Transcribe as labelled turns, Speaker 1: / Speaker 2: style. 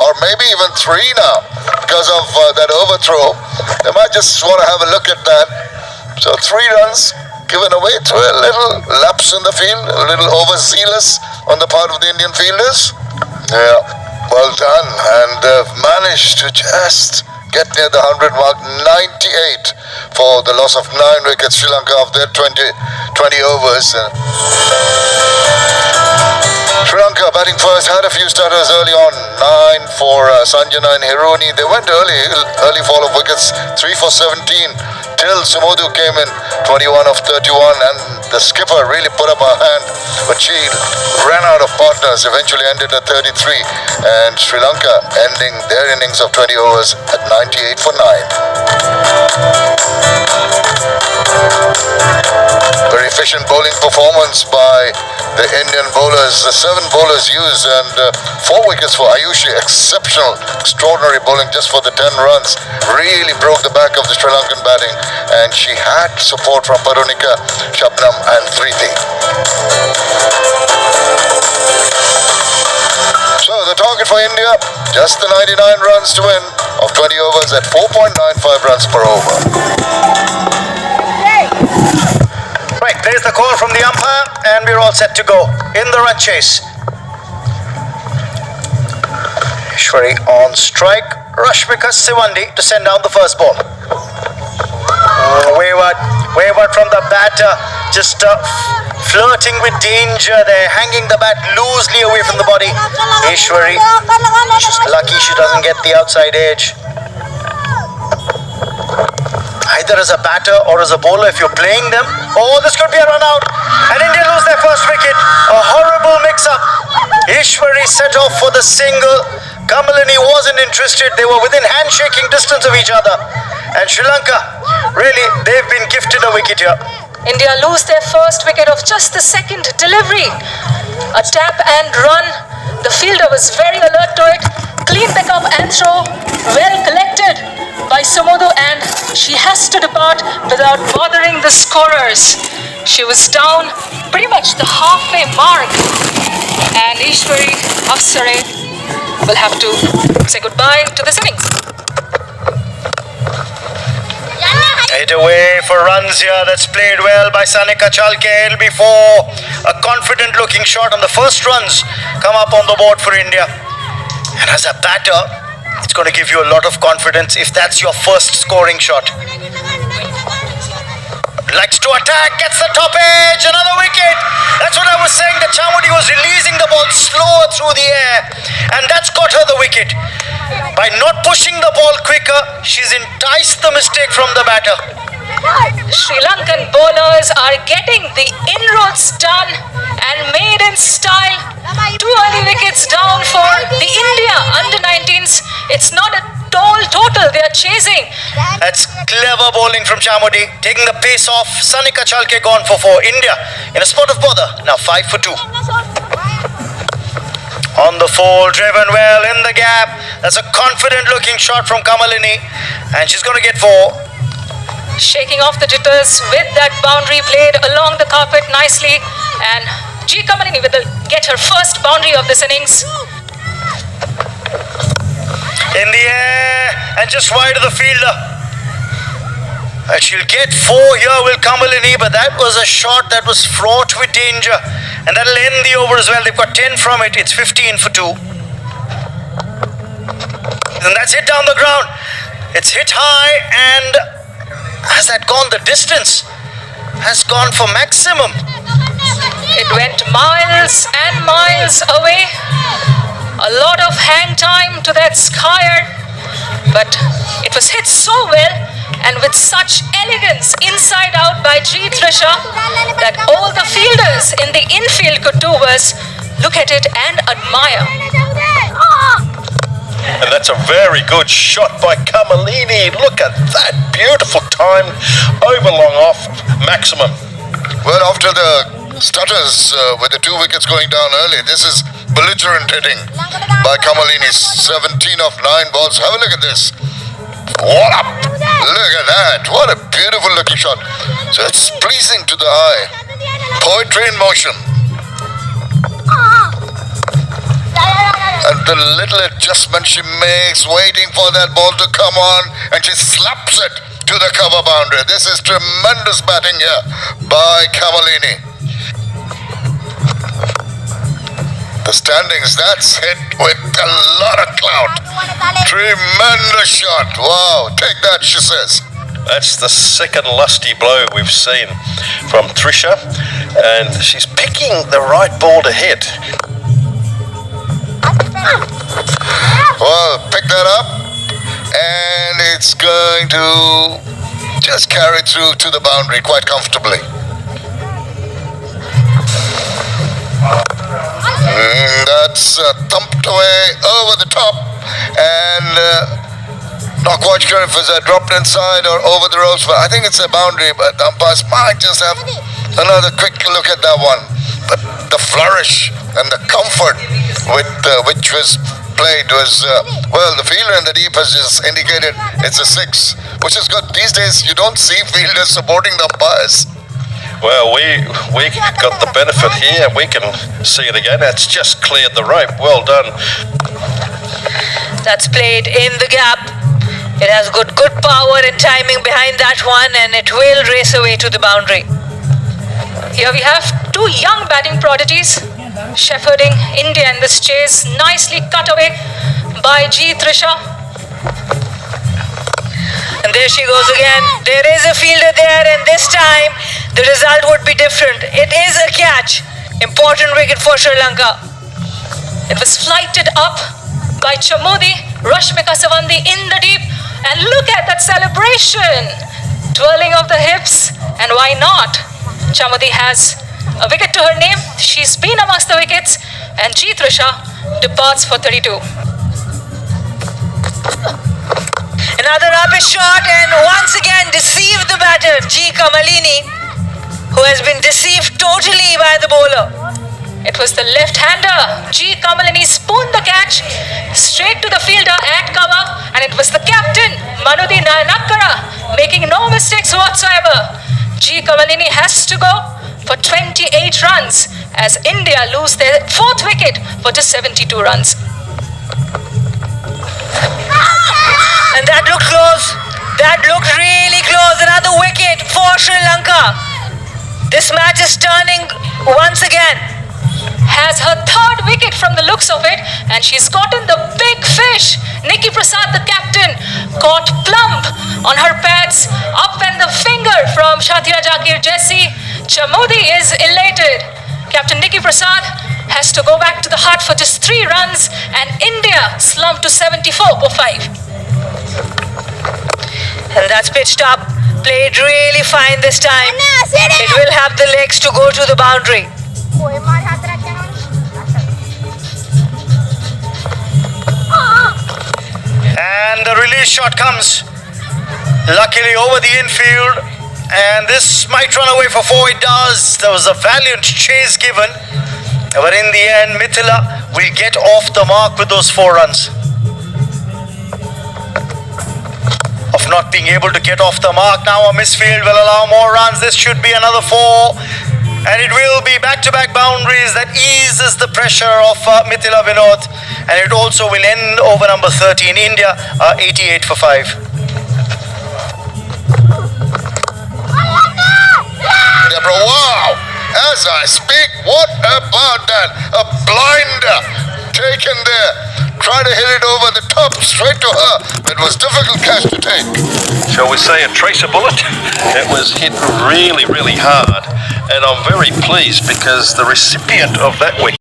Speaker 1: or maybe even 3 now because of that overthrow. They might just want to have a look at that. So 3 runs given away to a little lapse in the field, a little overzealous on the part of the Indian fielders. Yeah, well done, and they've managed to just get near the 100 mark. 98 for the loss of 9 wickets. Sri Lanka of their 20 overs. Sri Lanka batting first, had a few starters early on. 9 for Sanjana and Hironi. They went early fall of wickets. 3 for 17 till Sumodhu came in. 21 of 31, and the skipper really put up a hand, but she ran out of partners. Eventually ended at 33, and Sri Lanka ending their innings of 20 overs at 98 for 9. Very efficient bowling performance by the Indian bowlers. The 7 bowlers used, and 4 wickets for Ayushi. Exceptional, extraordinary bowling just for the 10 runs. Really broke the back of the Sri Lankan batting, and she had support from Parunika, Shabnam and Preeti. So the target for India, just the 99 runs to win of 20 overs at 4.95 runs per over.
Speaker 2: Right, there's the call from the umpire, and we're all set to go in the run chase. Ishwari on strike. Rashmika Sivandi to send down the first ball. Wayward from the batter, just flirting with danger there, hanging the bat loosely away from the body. Ishwari, she's lucky she doesn't get the outside edge. Either as a batter or as a bowler, if you're playing them. Oh, this could be a run out, and India lose their first wicket. A horrible mix-up. Ishwari set off for the single. Kamalini wasn't interested. They were within handshaking distance of each other. And Sri Lanka, really, they've been gifted a wicket here.
Speaker 3: India lose their first wicket of just the second delivery. A tap and run. The fielder was very alert to it. Clean pick up and throw. Well collected by Sumodhu, and she has to depart without bothering the scorers. She was down pretty much the halfway mark, and Ishwari Afsare will have to say goodbye to this innings.
Speaker 2: Hit away for runs here. That's played well by Sanika Chalke. It'll be for a confident looking shot on the first runs come up on the board for India. And as a batter, it's going to give you a lot of confidence if that's your first scoring shot. Likes to attack, gets the top edge, another wicket. That's what I was saying, that Chamudi was releasing the ball slower through the air, and that's got her the wicket. By not pushing the ball quicker, she's enticed the mistake from the batter.
Speaker 3: Sri Lankan bowlers are getting the inroads done and made in style. 2 early wickets down for the India under-19s. It's not a total they are chasing.
Speaker 2: That's clever bowling from Chamudi, taking the pace off. Sanika Chalke gone for 4. India in a spot of bother, now 5 for 2. On the full, driven well in the gap. That's a confident looking shot from Kamalini, and she's going to get 4.
Speaker 3: Shaking off the jitters with that boundary played along the carpet nicely, and G. Kamalini will get her first boundary of this innings.
Speaker 2: In the air and just wide of the fielder. And she'll get 4 here, will Kamalini, but that was a shot that was fraught with danger, and that'll end the over as well. They've got 10 from it. It's 15 for 2. And that's hit down the ground. It's hit high, and has that gone the distance? Has gone for maximum.
Speaker 3: It went miles and miles away. A lot of hang time to that skier, but it was hit so well and with such elegance inside out by G. Trisha that all the fielders in the infield could do was look at it and admire.
Speaker 4: And that's a very good shot by Kamalini. Look at that beautiful time over long off maximum.
Speaker 1: Well, after the stutters with the 2 wickets going down early, this is belligerent hitting by Kamalini. 17 of 9 balls. Have a look at this. What up? Look at that. What a beautiful looking shot. So it's pleasing to the eye. Poetry in motion. And the little adjustment she makes, waiting for that ball to come on, and she slaps it to the cover boundary. This is tremendous batting here by Kamalini. The standings, that's hit with a lot of clout. Tremendous shot. Wow, take that, she says.
Speaker 4: That's the second lusty blow we've seen from Trisha, and she's picking the right ball to hit.
Speaker 1: Well, pick that up, and it's going to just carry through to the boundary quite comfortably. That's thumped away over the top, and not quite sure if it's dropped inside or over the ropes, but I think it's a boundary, but the umpires might just have another quick look at that one. But the flourish and the comfort with which was played was, well, the fielder in the deep has just indicated it's a 6, which is good. These days, you don't see fielders supporting the umpires.
Speaker 4: Well, we got the benefit here. We can see it again. It's just cleared the rope. Well done.
Speaker 3: That's played in the gap. It has got good power and timing behind that one, and it will race away to the boundary. Here we have two young batting prodigies shepherding India in this chase. Nicely cut away by G. Trisha. And there she goes again. There is a fielder there, and this time the result would be different. It is a catch. Important wicket for Sri Lanka. It was flighted up by Chamodi, Rashmika Savandi in the deep. And look at that celebration. Twirling of the hips. And why not? Chamodi has a wicket to her name. She's been amongst the wickets. And G. Trisha departs for 32. Another rubbish shot, and once again deceived the batter, G. Kamalini, who has been deceived totally by the bowler. It was the left-hander, G. Kamalini, spooned the catch straight to the fielder at cover, and it was the captain, Manudi Nayanakara, making no mistakes whatsoever. G. Kamalini has to go for 28 runs as India lose their 4th wicket for just 72 runs. And that looked close. That looked really close. Another wicket for Sri Lanka. This match is turning once again. Has her 3rd wicket from the looks of it, and she's gotten the big fish. Nikki Prasad, the captain, caught plump on her pads. Up and the finger from Shathira Jakir Jesse. Chamodi is elated. Captain Nikki Prasad has to go back to the hut for just 3 runs, and India slumped to 74 for 5. And that's pitched up. Played really fine this time. It will have the legs to go to the boundary.
Speaker 2: And the release shot comes, luckily over the infield, and this might run away for 4. It does. There was a valiant chase given, but in the end Mithila will get off the mark with those 4 runs. Of not being able to get off the mark, now a misfield will allow more runs. This should be another 4, and it will be back-to-back boundaries that eases the pressure of Mithila Vinod, and it also will end over number 13. India 88 for 5.
Speaker 1: Deborah, wow! As I speak, what about that? A blinder taken there. Try to hit it over the top, straight to her. It was difficult catch to take.
Speaker 4: Shall we say a tracer bullet? It was hit really, really hard, and I'm very pleased because the recipient of that wicket